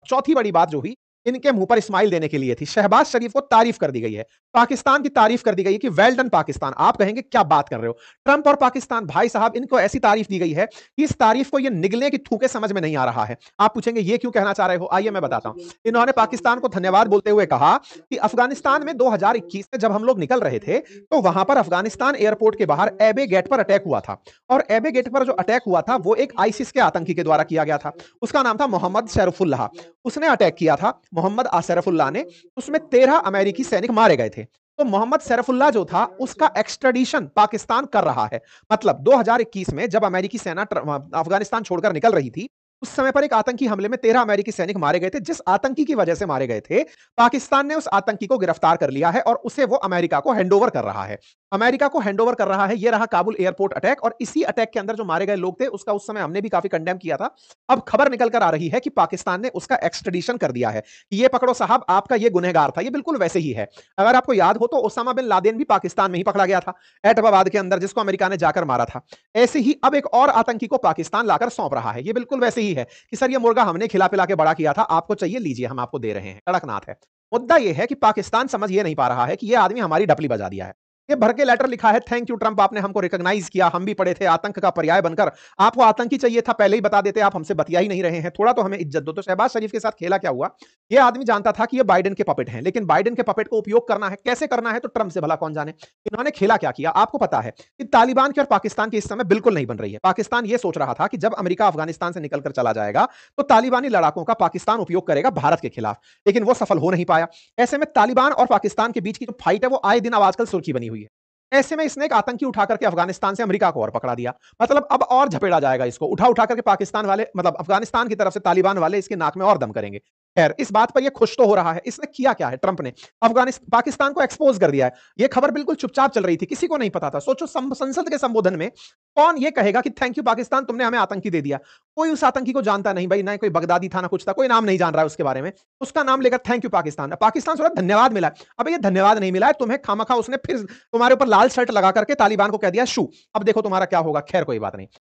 चौथी बड़ी बात जो हुई, इनके मुंह पर स्माइल देने के लिए थी। शहबाज शरीफ को तारीफ कर दी गई है, पाकिस्तान की तारीफ कर दी गई है कि वेल डन पाकिस्तान। आप कहेंगे क्या बात कर रहे हो, ट्रंप और पाकिस्तान भाई साहब, इनको ऐसी तारीफ दी गई है कि इस तारीफ को ये निगलने की थूके समझ में नहीं आ रहा है। आप पूछेंगे ये क्यों कहना चाह रहे हो, आइए मैं बताता हूं। इन्होंने पाकिस्तान को धन्यवाद बोलते हुए कहा कि अफगानिस्तान में 2021 में जब हम लोग निकल रहे थे तो वहां पर अफगानिस्तान एयरपोर्ट के बाहर एबे गेट पर अटैक हुआ था, और एबे गेट पर जो अटैक हुआ था वो एक आईसिस के आतंकी के द्वारा किया गया था। उसका नाम था मोहम्मद शरफुल्लाह। उसने अटैक किया था, मोहम्मद शरफुल्लाह ने। उसमें 13 अमेरिकी सैनिक मारे गए थे। तो मोहम्मद शरफुल्लाह जो था उसका एक्सट्रेडिशन पाकिस्तान कर रहा है। मतलब 2021 में जब अमेरिकी सेना अफगानिस्तान छोड़कर निकल रही थी, उस समय पर एक आतंकी हमले में 13 अमेरिकी सैनिक मारे गए थे। जिस आतंकी की वजह से मारे गए थे, पाकिस्तान ने उस आतंकी को गिरफ्तार कर लिया है और उसे वो अमेरिका को हैंडओवर कर रहा है। अमेरिका को हैंडओवर कर रहा है। ये रहा काबुल एयरपोर्ट अटैक, और इसी अटैक के अंदर जो मारे गए लोग थे उसका उस समय हमने भी काफी कंडेम किया था। अब खबर निकल कर आ रही है कि पाकिस्तान ने उसका एक्सट्रेडिशन कर दिया है कि ये पकड़ो साहब, आपका ये गुनहगार था। ये बिल्कुल वैसे ही है। अगर आपको याद हो तो ओसामा बिन लादेन भी पाकिस्तान में ही पकड़ा गया था, एटबाबाद के अंदर, जिसको अमेरिका ने जाकर मारा था। ऐसे ही अब एक और आतंकी को पाकिस्तान लाकर सौंप रहा है। ये बिल्कुल वैसे ही है कि सर ये मुर्गा हमने खिला पिला के बड़ा किया था, आपको चाहिए लीजिए, हम आपको दे रहे हैं। कड़कनाथ है। मुद्दा यह है कि पाकिस्तान समझ ये नहीं पा रहा है कि ये आदमी हमारी डपली बजा दिया है। ये भर के लेटर लिखा है, थैंक यू ट्रंप, आपने हमको रिकॉग्नाइज किया, हम भी पड़े थे आतंक का पर्याय बनकर। आपको आतंकी चाहिए था, पहले ही बता देते, आप हमसे बतिया ही नहीं रहे हैं, थोड़ा तो हमें इज्जत दो। तो शहबाज शरीफ के साथ खेला क्या हुआ, ये आदमी जानता था कि ये बाइडेन के पपेट हैं, लेकिन बाइडेन के पपेट को उपयोग करना है, कैसे करना है तो ट्रंप से भला कौन जाने। इन्होंने खेला क्या किया, आपको पता है कि तालिबान की और पाकिस्तान की इस समय बिल्कुल नहीं बन रही है। पाकिस्तान ये सोच रहा था कि जब अमेरिका अफगानिस्तान से निकलकर चला जाएगा तो तालिबानी लड़ाकों का पाकिस्तान उपयोग करेगा भारत के खिलाफ, लेकिन वो सफल हो नहीं पाया। ऐसे में तालिबान और पाकिस्तान के बीच की जो फाइट है वो आए दिन अब आजकल सुर्खी बनी हुई है। ऐसे में इसने एक आतंकी उठा करके अफगानिस्तान से अमेरिका को और पकड़ा दिया। मतलब अब और झपेड़ा जाएगा इसको, उठा उठा करके पाकिस्तान वाले, मतलब अफगानिस्तान की तरफ से तालिबान वाले इसके नाक में और दम करेंगे। खैर, इस बात पर ये खुश तो हो रहा है। इसने किया क्या है, ट्रंप ने अफगानिस्तान पाकिस्तान को एक्सपोज कर दिया है। ये खबर बिल्कुल चुपचाप चल रही थी, किसी को नहीं पता था। सोचो संसद के संबोधन में कौन ये कहेगा कि थैंक यू पाकिस्तान, तुमने हमें आतंकी दे दिया। कोई उस आतंकी को जानता नहीं भाई, ना कोई बगदादी था ना कुछ था, कोई नाम नहीं जान रहा है उसके बारे में। उसका नाम लेकर थैंक यू पाकिस्तान, पाकिस्तान से धन्यवाद मिला। अब ये धन्यवाद नहीं मिला है तुम्हें, खामखा उसने फिर तुम्हारे ऊपर लाल शर्ट लगा करके तालिबान को कह दिया शू। अब देखो तुम्हारा क्या होगा। खैर कोई बात नहीं।